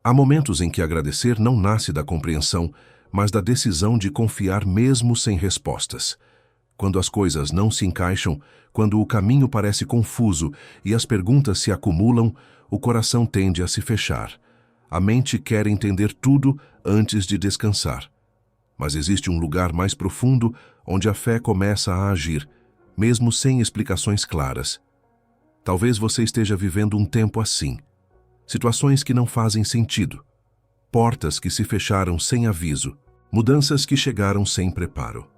Há momentos em que agradecer não nasce da compreensão, mas da decisão de confiar mesmo sem respostas. Quando as coisas não se encaixam, quando o caminho parece confuso e as perguntas se acumulam, o coração tende a se fechar. A mente quer entender tudo antes de descansar. Mas existe um lugar mais profundo onde a fé começa a agir, mesmo sem explicações claras. Talvez você esteja vivendo um tempo assim. Situações que não fazem sentido. Portas que se fecharam sem aviso. Mudanças que chegaram sem preparo.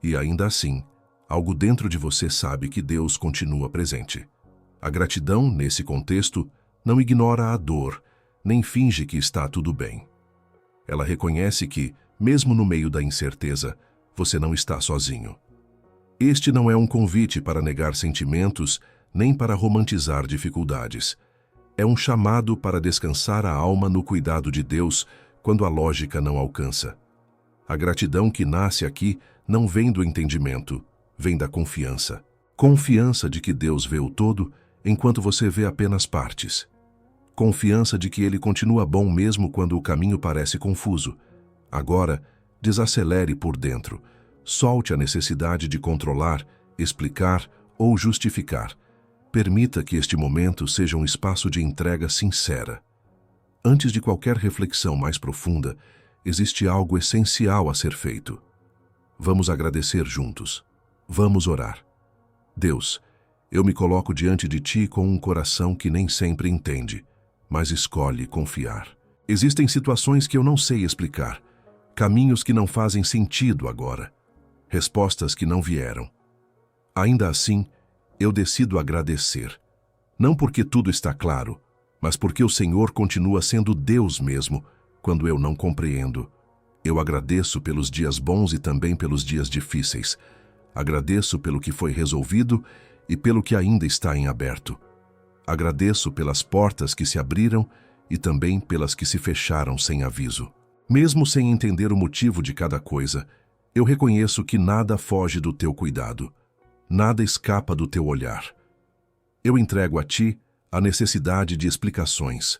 E ainda assim, algo dentro de você sabe que Deus continua presente. A gratidão, nesse contexto, não ignora a dor, nem finge que está tudo bem. Ela reconhece que, mesmo no meio da incerteza, você não está sozinho. Este não é um convite para negar sentimentos, nem para romantizar dificuldades. É um chamado para descansar a alma no cuidado de Deus quando a lógica não alcança. A gratidão que nasce aqui não vem do entendimento, vem da confiança. Confiança de que Deus vê o todo, enquanto você vê apenas partes. Confiança de que Ele continua bom mesmo quando o caminho parece confuso. Agora, desacelere por dentro. Solte a necessidade de controlar, explicar ou justificar. Permita que este momento seja um espaço de entrega sincera. Antes de qualquer reflexão mais profunda, existe algo essencial a ser feito. Vamos agradecer juntos. Vamos orar. Deus, eu me coloco diante de Ti com um coração que nem sempre entende, mas escolhe confiar. Existem situações que eu não sei explicar, caminhos que não fazem sentido agora, respostas que não vieram. Ainda assim, eu decido agradecer. Não porque tudo está claro, mas porque o Senhor continua sendo Deus mesmo, quando eu não compreendo. Eu agradeço pelos dias bons e também pelos dias difíceis. Agradeço pelo que foi resolvido e pelo que ainda está em aberto. Agradeço pelas portas que se abriram e também pelas que se fecharam sem aviso. Mesmo sem entender o motivo de cada coisa, eu reconheço que nada foge do Teu cuidado. Nada escapa do Teu olhar. Eu entrego a Ti a necessidade de explicações.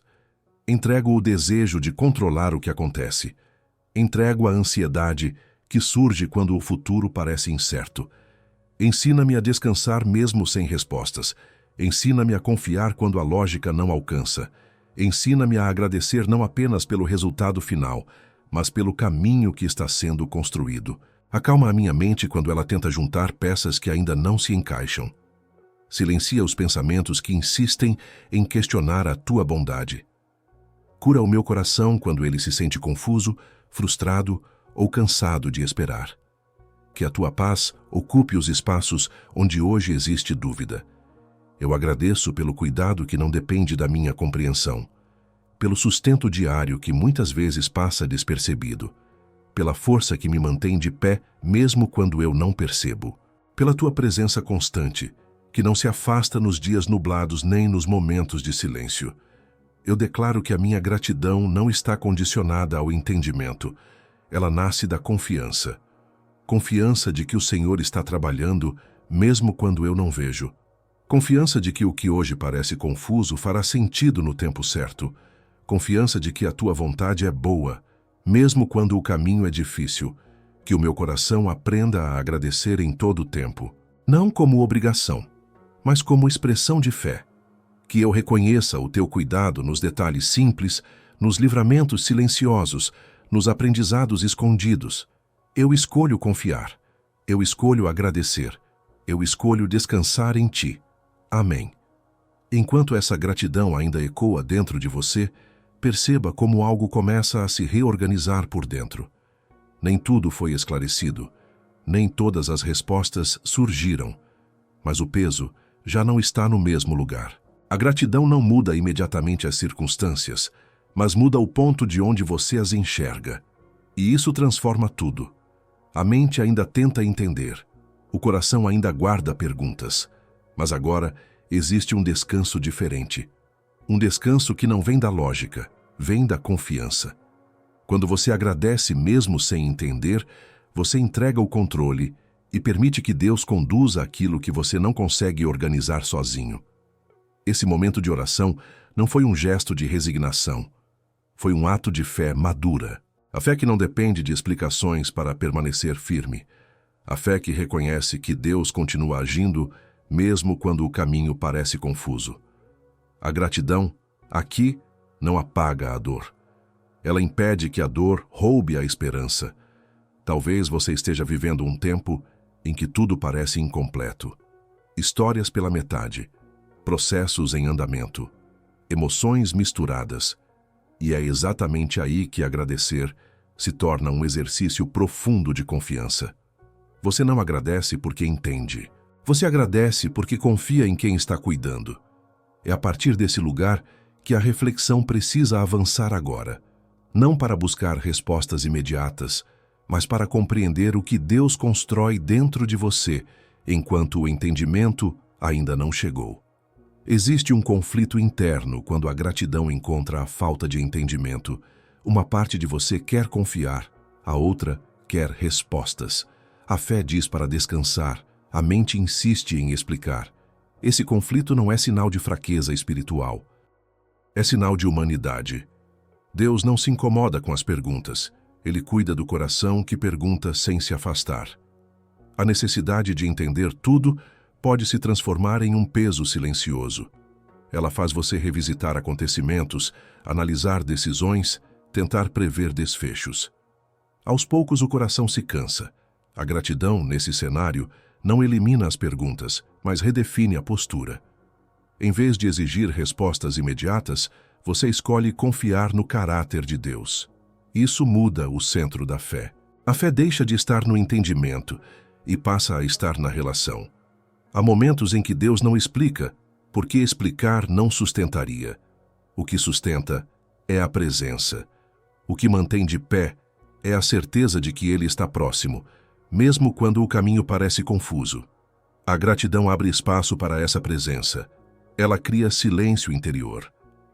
Entrego o desejo de controlar o que acontece. Entrego a ansiedade que surge quando o futuro parece incerto. Ensina-me a descansar mesmo sem respostas. Ensina-me a confiar quando a lógica não alcança. Ensina-me a agradecer não apenas pelo resultado final, mas pelo caminho que está sendo construído. Acalma a minha mente quando ela tenta juntar peças que ainda não se encaixam. Silencia os pensamentos que insistem em questionar a Tua bondade. Cura o meu coração quando ele se sente confuso, frustrado ou cansado de esperar. Que a Tua paz ocupe os espaços onde hoje existe dúvida. Eu agradeço pelo cuidado que não depende da minha compreensão, pelo sustento diário que muitas vezes passa despercebido, pela força que me mantém de pé mesmo quando eu não percebo, pela Tua presença constante, que não se afasta nos dias nublados nem nos momentos de silêncio. Eu declaro que a minha gratidão não está condicionada ao entendimento. Ela nasce da confiança. Confiança de que o Senhor está trabalhando, mesmo quando eu não vejo. Confiança de que o que hoje parece confuso fará sentido no tempo certo. Confiança de que a Tua vontade é boa, mesmo quando o caminho é difícil. Que o meu coração aprenda a agradecer em todo o tempo. Não como obrigação, mas como expressão de fé. Que eu reconheça o Teu cuidado nos detalhes simples, nos livramentos silenciosos, nos aprendizados escondidos. Eu escolho confiar. Eu escolho agradecer. Eu escolho descansar em Ti. Amém. Enquanto essa gratidão ainda ecoa dentro de você, perceba como algo começa a se reorganizar por dentro. Nem tudo foi esclarecido, nem todas as respostas surgiram, mas o peso já não está no mesmo lugar. A gratidão não muda imediatamente as circunstâncias, mas muda o ponto de onde você as enxerga. E isso transforma tudo. A mente ainda tenta entender, o coração ainda guarda perguntas, mas agora existe um descanso diferente. Um descanso que não vem da lógica, vem da confiança. Quando você agradece mesmo sem entender, você entrega o controle e permite que Deus conduza aquilo que você não consegue organizar sozinho. Esse momento de oração não foi um gesto de resignação. Foi um ato de fé madura. A fé que não depende de explicações para permanecer firme. A fé que reconhece que Deus continua agindo, mesmo quando o caminho parece confuso. A gratidão, aqui, não apaga a dor. Ela impede que a dor roube a esperança. Talvez você esteja vivendo um tempo em que tudo parece incompleto. Histórias pela metade, processos em andamento, emoções misturadas. E é exatamente aí que agradecer se torna um exercício profundo de confiança. Você não agradece porque entende. Você agradece porque confia em quem está cuidando. É a partir desse lugar que a reflexão precisa avançar agora. Não para buscar respostas imediatas, mas para compreender o que Deus constrói dentro de você, enquanto o entendimento ainda não chegou. Existe um conflito interno quando a gratidão encontra a falta de entendimento. Uma parte de você quer confiar, a outra quer respostas. A fé diz para descansar, a mente insiste em explicar. Esse conflito não é sinal de fraqueza espiritual. É sinal de humanidade. Deus não se incomoda com as perguntas. Ele cuida do coração que pergunta sem se afastar. A necessidade de entender tudo pode se transformar em um peso silencioso. Ela faz você revisitar acontecimentos, analisar decisões, tentar prever desfechos. Aos poucos o coração se cansa. A gratidão, nesse cenário, não elimina as perguntas, mas redefine a postura. Em vez de exigir respostas imediatas, você escolhe confiar no caráter de Deus. Isso muda o centro da fé. A fé deixa de estar no entendimento e passa a estar na relação. Há momentos em que Deus não explica, porque explicar não sustentaria. O que sustenta é a presença. O que mantém de pé é a certeza de que Ele está próximo, mesmo quando o caminho parece confuso. A gratidão abre espaço para essa presença. Ela cria silêncio interior.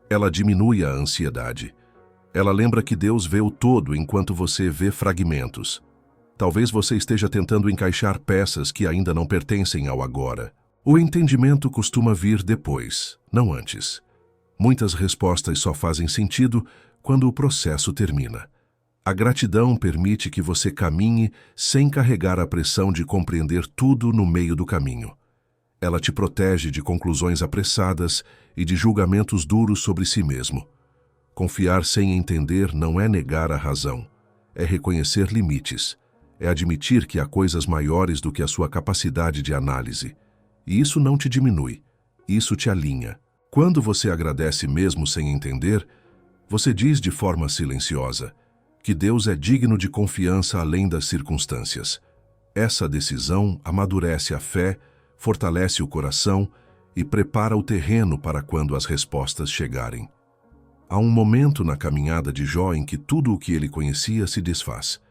Ela diminui a ansiedade. Ela lembra que Deus vê o todo enquanto você vê fragmentos. Talvez você esteja tentando encaixar peças que ainda não pertencem ao agora. O entendimento costuma vir depois, não antes. Muitas respostas só fazem sentido quando o processo termina. A gratidão permite que você caminhe sem carregar a pressão de compreender tudo no meio do caminho. Ela te protege de conclusões apressadas e de julgamentos duros sobre si mesmo. Confiar sem entender não é negar a razão, é reconhecer limites, é admitir que há coisas maiores do que a sua capacidade de análise. E isso não te diminui, isso te alinha. Quando você agradece mesmo sem entender, você diz de forma silenciosa que Deus é digno de confiança além das circunstâncias. Essa decisão amadurece a fé, fortalece o coração e prepara o terreno para quando as respostas chegarem. Há um momento na caminhada de Jó em que tudo o que ele conhecia se desfaz.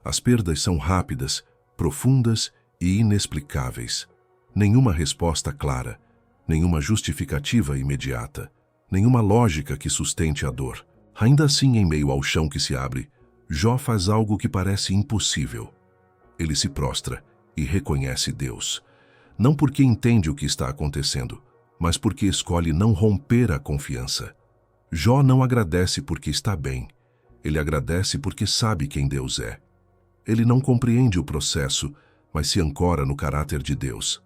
As perdas são rápidas, profundas e inexplicáveis. Nenhuma resposta clara, nenhuma justificativa imediata, nenhuma lógica que sustente a dor. Ainda assim, em meio ao chão que se abre, Jó faz algo que parece impossível. Ele se prostra e reconhece Deus. Não porque entende o que está acontecendo, mas porque escolhe não romper a confiança. Jó não agradece porque está bem. Ele agradece porque sabe quem Deus é. Ele não compreende o processo, mas se ancora no caráter de Deus.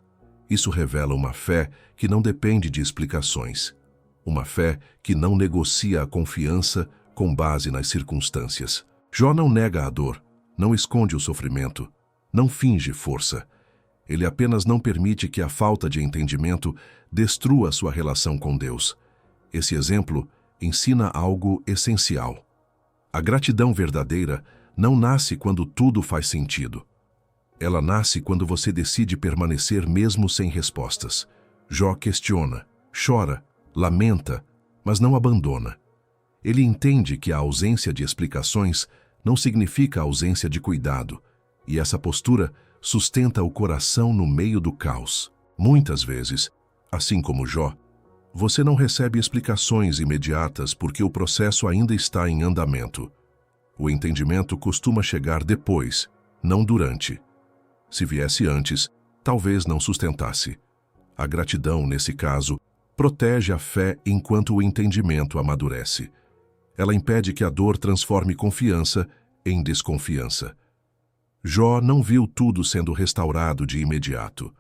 Isso revela uma fé que não depende de explicações. Uma fé que não negocia a confiança com base nas circunstâncias. Jó não nega a dor, não esconde o sofrimento, não finge força. Ele apenas não permite que a falta de entendimento destrua sua relação com Deus. Esse exemplo ensina algo essencial. A gratidão verdadeira não nasce quando tudo faz sentido. Ela nasce quando você decide permanecer mesmo sem respostas. Jó questiona, chora, lamenta, mas não abandona. Ele entende que a ausência de explicações não significa ausência de cuidado, e essa postura sustenta o coração no meio do caos. Muitas vezes, assim como Jó, você não recebe explicações imediatas porque o processo ainda está em andamento. O entendimento costuma chegar depois, não durante. Se viesse antes, talvez não sustentasse. A gratidão, nesse caso, protege a fé enquanto o entendimento amadurece. Ela impede que a dor transforme confiança em desconfiança. Jó não viu tudo sendo restaurado de imediato.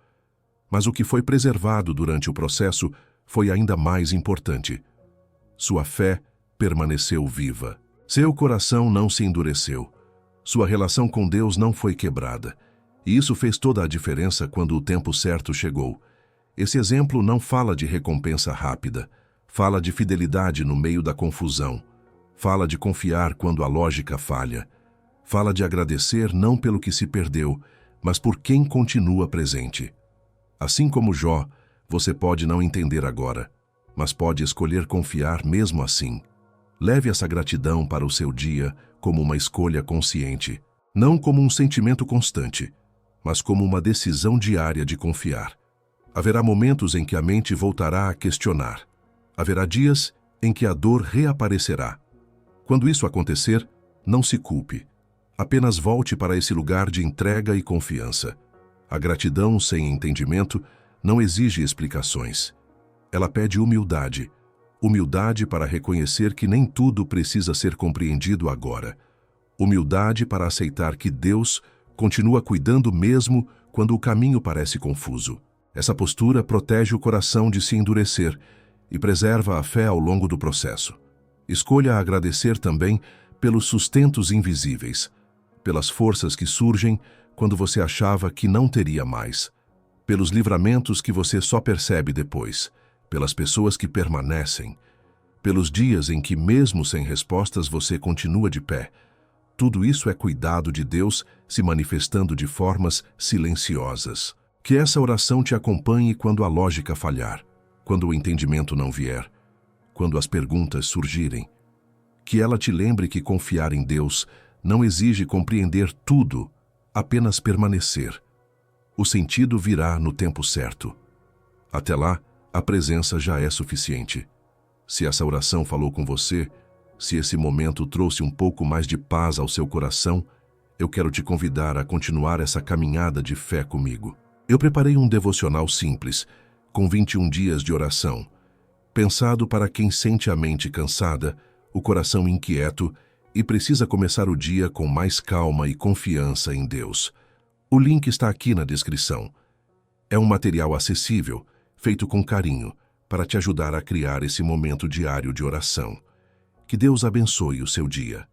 Mas o que foi preservado durante o processo foi ainda mais importante. Sua fé permaneceu viva. Seu coração não se endureceu. Sua relação com Deus não foi quebrada. E isso fez toda a diferença quando o tempo certo chegou. Esse exemplo não fala de recompensa rápida. Fala de fidelidade no meio da confusão. Fala de confiar quando a lógica falha. Fala de agradecer não pelo que se perdeu, mas por quem continua presente. Assim como Jó, você pode não entender agora, mas pode escolher confiar mesmo assim. Leve essa gratidão para o seu dia como uma escolha consciente, não como um sentimento constante, mas como uma decisão diária de confiar. Haverá momentos em que a mente voltará a questionar. Haverá dias em que a dor reaparecerá. Quando isso acontecer, não se culpe. Apenas volte para esse lugar de entrega e confiança. A gratidão sem entendimento não exige explicações. Ela pede humildade. Humildade para reconhecer que nem tudo precisa ser compreendido agora. Humildade para aceitar que Deus continua cuidando mesmo quando o caminho parece confuso. Essa postura protege o coração de se endurecer e preserva a fé ao longo do processo. Escolha agradecer também pelos sustentos invisíveis, pelas forças que surgem quando você achava que não teria mais, pelos livramentos que você só percebe depois, pelas pessoas que permanecem, pelos dias em que, mesmo sem respostas, você continua de pé. Tudo isso é cuidado de Deus se manifestando de formas silenciosas. Que essa oração te acompanhe quando a lógica falhar, quando o entendimento não vier, quando as perguntas surgirem. Que ela te lembre que confiar em Deus não exige compreender tudo, apenas permanecer. O sentido virá no tempo certo. Até lá, a presença já é suficiente. Se essa oração falou com você, se esse momento trouxe um pouco mais de paz ao seu coração, eu quero te convidar a continuar essa caminhada de fé comigo. Eu preparei um devocional simples, com 21 dias de oração, pensado para quem sente a mente cansada, o coração inquieto e precisa começar o dia com mais calma e confiança em Deus. O link está aqui na descrição. É um material acessível, feito com carinho, para te ajudar a criar esse momento diário de oração. Que Deus abençoe o seu dia.